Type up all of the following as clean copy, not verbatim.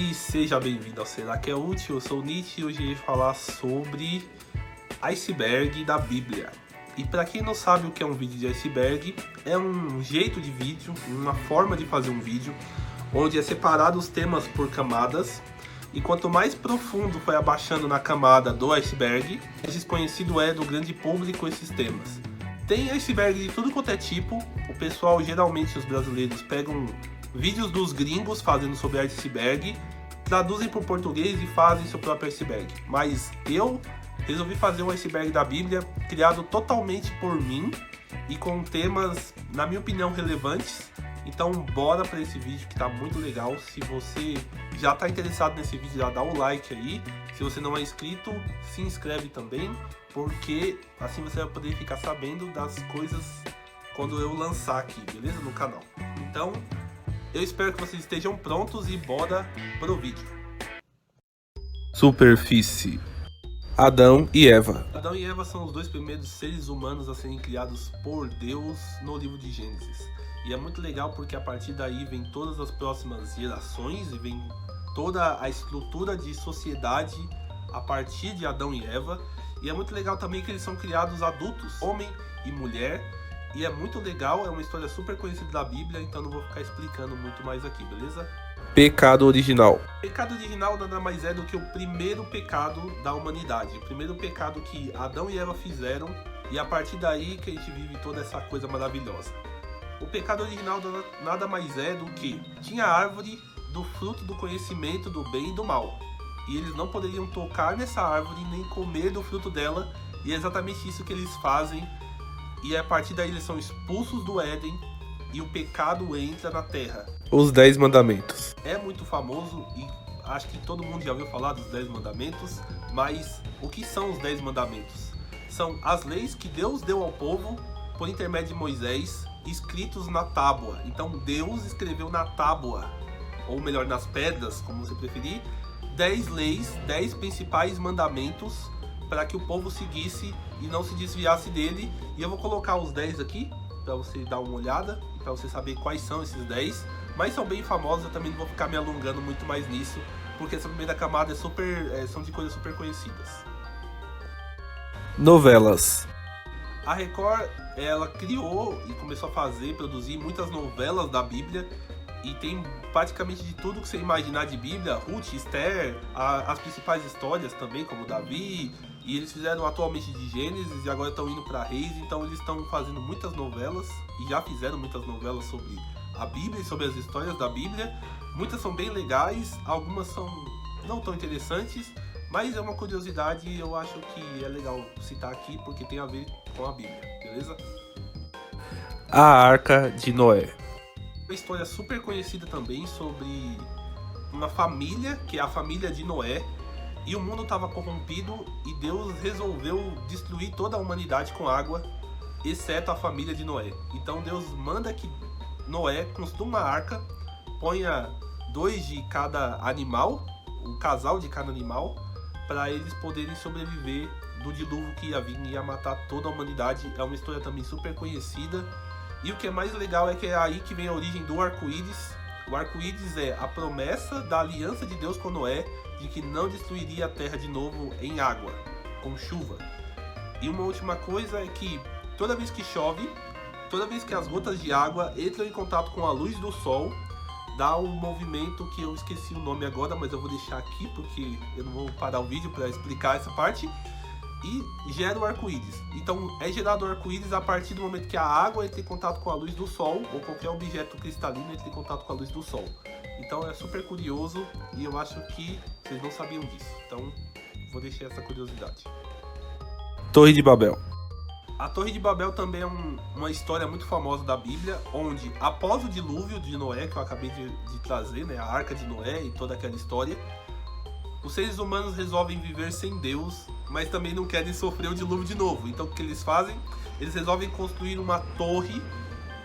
E seja bem-vindo ao Será que é Útil? Eu sou o Nietzsche e hoje eu vou falar sobre iceberg da Bíblia. E para quem não sabe o que é um vídeo de iceberg, é um jeito de vídeo, uma forma de fazer um vídeo, onde é separado os temas por camadas, e quanto mais profundo foi abaixando na camada do iceberg, mais desconhecido é do grande público esses temas. Tem iceberg de tudo quanto é tipo, o pessoal, geralmente os brasileiros, pegam vídeos dos gringos fazendo sobre iceberg, traduzem para o português e fazem seu próprio iceberg. Mas eu resolvi fazer um iceberg da Bíblia, criado totalmente por mim e com temas, na minha opinião, relevantes. Então bora para esse vídeo que tá muito legal. Se você já está interessado nesse vídeo, já dá um like aí. Se você não é inscrito, se inscreve também, porque assim você vai poder ficar sabendo das coisas quando eu lançar aqui, beleza? No canal. Então, eu espero que vocês estejam prontos e bora pro vídeo. Superfície. Adão e Eva. Adão e Eva são os dois primeiros seres humanos a serem criados por Deus no livro de Gênesis. E é muito legal porque a partir daí vem todas as próximas gerações e vem toda a estrutura de sociedade a partir de Adão e Eva. E é muito legal também que eles são criados adultos, homem e mulher. E é muito legal, é uma história super conhecida da Bíblia, então não vou ficar explicando muito mais aqui, beleza? Pecado original. Pecado original nada mais é do que o primeiro pecado da humanidade. O primeiro pecado que Adão e Eva fizeram, e a partir daí que a gente vive toda essa coisa maravilhosa. O pecado original nada mais é do que tinha a árvore do fruto do conhecimento do bem e do mal. E eles não poderiam tocar nessa árvore nem comer do fruto dela, e é exatamente isso que eles fazem. E a partir daí eles são expulsos do Éden e o pecado entra na terra. Os 10 mandamentos. É muito famoso e acho que todo mundo já ouviu falar dos 10 mandamentos, mas o que são os 10 mandamentos? São as leis que Deus deu ao povo por intermédio de Moisés, escritos na tábua. Então Deus escreveu na tábua, ou melhor, nas pedras, como você preferir, 10 leis, 10 principais mandamentos para que o povo seguisse e não se desviasse dele. E eu vou colocar os 10 aqui para você dar uma olhada, para você saber quais são esses 10, mas são bem famosos. Eu também não vou ficar me alongando muito mais nisso, porque essa primeira camada são de coisas super conhecidas. Novelas. A Record, ela criou e começou a produzir muitas novelas da Bíblia, e tem praticamente de tudo que você imaginar de Bíblia, Ruth, Esther, as principais histórias também, como Davi, e eles fizeram atualmente de Gênesis e agora estão indo para Reis, então eles estão fazendo muitas novelas, e já fizeram muitas novelas sobre a Bíblia e sobre as histórias da Bíblia. Muitas são bem legais, algumas são não tão interessantes, mas é uma curiosidade e eu acho que é legal citar aqui porque tem a ver com a Bíblia, beleza? A Arca de Noé. Uma história super conhecida também sobre uma família, que é a família de Noé, e o mundo estava corrompido e Deus resolveu destruir toda a humanidade com água, exceto a família de Noé. Então Deus manda que Noé construa uma arca, ponha 2 de cada animal, um casal de cada animal, para eles poderem sobreviver do dilúvio que ia vir e ia matar toda a humanidade. É uma história também super conhecida. E o que é mais legal é que é aí que vem a origem do arco-íris. O arco-íris é a promessa da aliança de Deus com Noé, de que não destruiria a terra de novo em água, com chuva. E uma última coisa é que toda vez que chove, toda vez que as gotas de água entram em contato com a luz do sol, dá um movimento que eu esqueci o nome agora, mas eu vou deixar aqui porque eu não vou parar o vídeo para explicar essa parte. E gera o arco-íris. Então é gerado o arco-íris a partir do momento que a água entra em contato com a luz do sol, ou qualquer objeto cristalino entra em contato com a luz do sol. Então é super curioso e eu acho que vocês não sabiam disso. Então vou deixar essa curiosidade. Torre de Babel. A Torre de Babel também é uma história muito famosa da Bíblia, onde após o dilúvio de Noé, que eu acabei de trazer, né, a Arca de Noé e toda aquela história, os seres humanos resolvem viver sem Deus, mas também não querem sofrer o dilúvio de novo. Então o que eles fazem? Eles resolvem construir uma torre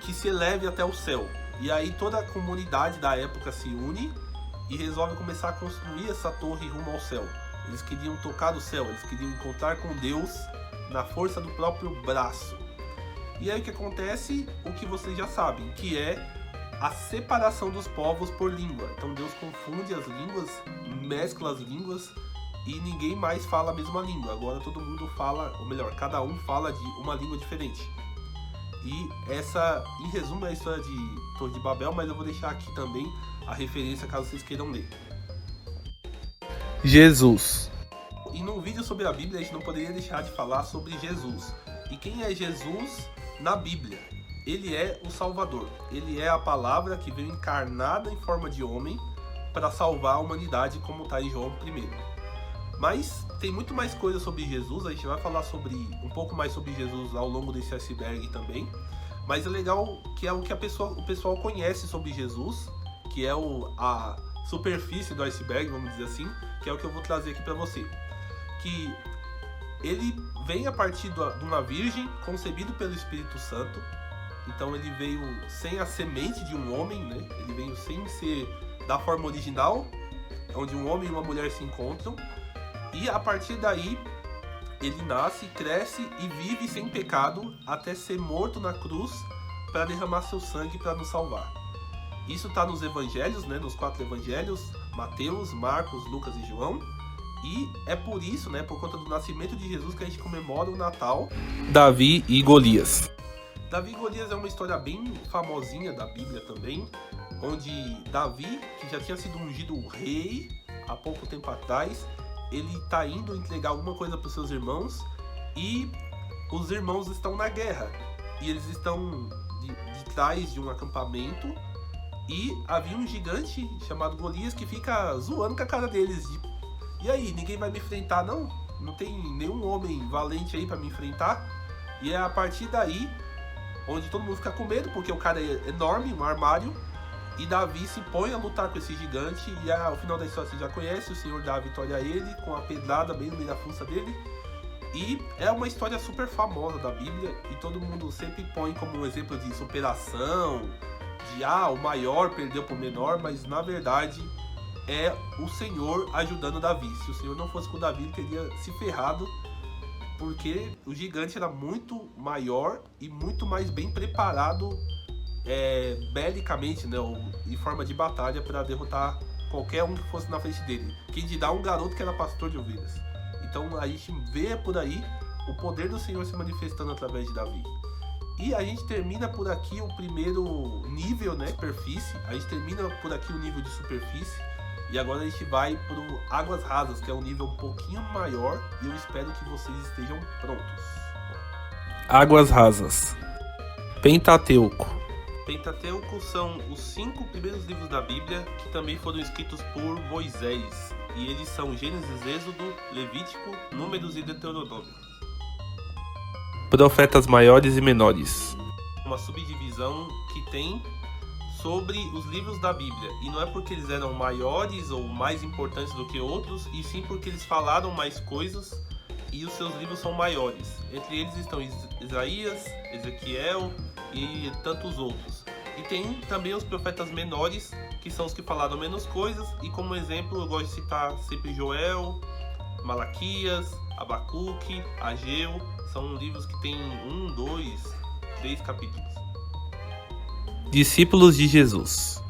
que se eleve até o céu. E aí toda a comunidade da época se une e resolve começar a construir essa torre rumo ao céu. Eles queriam tocar o céu, eles queriam encontrar com Deus na força do próprio braço. E aí o que acontece? O que vocês já sabem, que é a separação dos povos por língua. Então Deus confunde as línguas, mescla as línguas e ninguém mais fala a mesma língua. Agora todo mundo fala, ou melhor, cada um fala de uma língua diferente. E essa, em resumo, é a história de Torre de Babel, mas eu vou deixar aqui também a referência caso vocês queiram ler. Jesus. E num vídeo sobre a Bíblia a gente não poderia deixar de falar sobre Jesus. E quem é Jesus na Bíblia? Ele é o Salvador. Ele é a palavra que veio encarnada em forma de homem para salvar a humanidade, como está em João 1. Mas tem muito mais coisa sobre Jesus, a gente vai falar um pouco mais sobre Jesus ao longo desse iceberg também. Mas é legal que é o que o pessoal conhece sobre Jesus, que é a superfície do iceberg, vamos dizer assim, que é o que eu vou trazer aqui para você. Que ele vem a partir de uma virgem, concebido pelo Espírito Santo. Então ele veio sem a semente de um homem, né? Ele veio sem ser da forma original, onde um homem e uma mulher se encontram. E a partir daí, ele nasce, cresce e vive sem pecado até ser morto na cruz para derramar seu sangue para nos salvar. Isso está nos evangelhos, né, nos 4 evangelhos, Mateus, Marcos, Lucas e João. E é por isso, né, por conta do nascimento de Jesus, que a gente comemora o Natal. Davi e Golias. Davi e Golias é uma história bem famosinha da Bíblia também, onde Davi, que já tinha sido ungido rei há pouco tempo atrás, ele está indo entregar alguma coisa para os seus irmãos e os irmãos estão na guerra. E eles estão de trás de um acampamento e havia um gigante chamado Golias que fica zoando com a cara deles. E aí, ninguém vai me enfrentar não? Não tem nenhum homem valente aí para me enfrentar? E é a partir daí onde todo mundo fica com medo, porque o cara é enorme, um armário. E Davi se põe a lutar com esse gigante e ao final da história você já conhece, o Senhor dá a vitória a ele com a pedrada bem no meio da fuça dele. E é uma história super famosa da Bíblia e todo mundo sempre põe como um exemplo de superação, de o maior perdeu pro menor, mas na verdade é o Senhor ajudando Davi. Se o Senhor não fosse com Davi, ele teria se ferrado, porque o gigante era muito maior e muito mais bem preparado belicamente, né, em forma de batalha, para derrotar qualquer um que fosse na frente dele. Quem dirá um garoto que era pastor de ovelhas. Então a gente vê por aí o poder do Senhor se manifestando através de Davi. E a gente termina por aqui o primeiro nível, né, superfície. A gente termina por aqui o nível de superfície. E agora a gente vai pro Águas Rasas, que é um nível um pouquinho maior. E eu espero que vocês estejam prontos. Águas Rasas. Pentateuco. Pentateuco são os 5 primeiros livros da Bíblia que também foram escritos por Moisés. E eles são Gênesis, Êxodo, Levítico, Números e Deuteronômio. Profetas maiores e menores. Uma subdivisão que tem sobre os livros da Bíblia. E não é porque eles eram maiores ou mais importantes do que outros, e sim porque eles falaram mais coisas e os seus livros são maiores. Entre eles estão Isaías, Ezequiel e tantos outros. E tem também os profetas menores, que são os que falaram menos coisas, e como exemplo eu gosto de citar sempre Joel, Malaquias, Abacuque, Ageu. São livros que têm 1, 2, 3 capítulos. Discípulos de Jesus.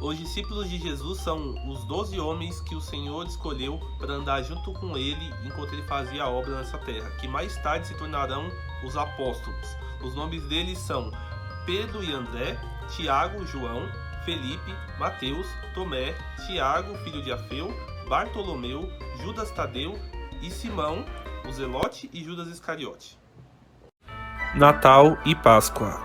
Os discípulos de Jesus são os 12 homens que o Senhor escolheu para andar junto com ele enquanto ele fazia a obra nessa terra, que mais tarde se tornarão os apóstolos. Os nomes deles são Pedro e André, Tiago, João, Felipe, Mateus, Tomé, Tiago, filho de Alfeu, Bartolomeu, Judas Tadeu e Simão, o Zelote e Judas Iscariote. Natal e Páscoa.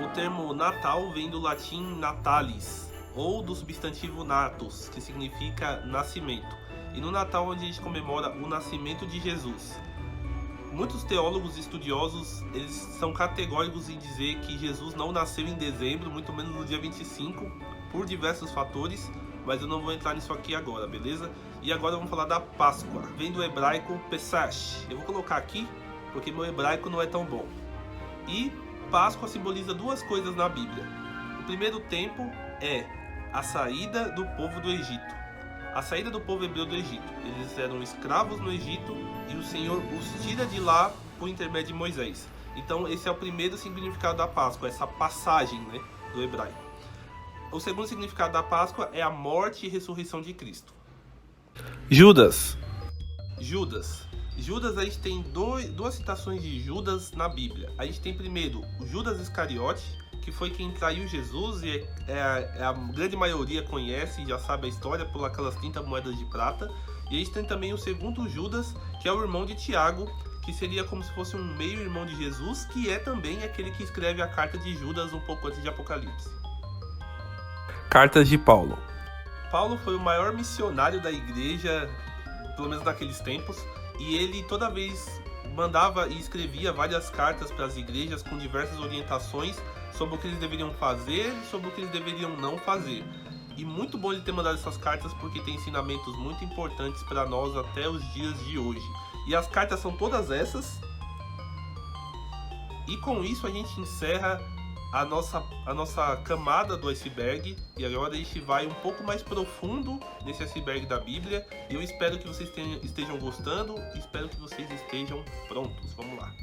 O termo Natal vem do latim natalis, ou do substantivo natus, que significa nascimento. E no Natal onde a gente comemora o nascimento de Jesus. Muitos teólogos e estudiosos, eles são categóricos em dizer que Jesus não nasceu em dezembro, muito menos no dia 25, por diversos fatores, mas eu não vou entrar nisso aqui agora, beleza? E agora vamos falar da Páscoa. Vem do hebraico Pesach. Eu vou colocar aqui, porque meu hebraico não é tão bom. E Páscoa simboliza 2 coisas na Bíblia. O primeiro tempo é a saída do povo do Egito. A saída do povo hebreu do Egito. Eles eram escravos no Egito e o Senhor os tira de lá por intermédio de Moisés. Então esse é o primeiro significado da Páscoa, essa passagem, né? do hebraico. O segundo significado da Páscoa é a morte e ressurreição de Cristo. Judas. Judas, a gente tem duas citações de Judas na Bíblia. A gente tem primeiro o Judas Iscariote, que foi quem traiu Jesus e a grande maioria conhece e já sabe a história por aquelas 30 moedas de prata. E a gente tem também o segundo Judas, que é o irmão de Tiago, que seria como se fosse um meio-irmão de Jesus, que é também aquele que escreve a carta de Judas um pouco antes de Apocalipse. Cartas de Paulo. Paulo foi o maior missionário da igreja, pelo menos naqueles tempos, e ele toda vez mandava e escrevia várias cartas para as igrejas com diversas orientações sobre o que eles deveriam fazer e sobre o que eles deveriam não fazer. E muito bom ele ter mandado essas cartas porque tem ensinamentos muito importantes para nós até os dias de hoje. E as cartas são todas essas. E com isso a gente encerra a nossa camada do iceberg. E agora a gente vai um pouco mais profundo nesse iceberg da Bíblia. E eu espero que vocês estejam gostando. Espero que vocês estejam prontos. Vamos lá.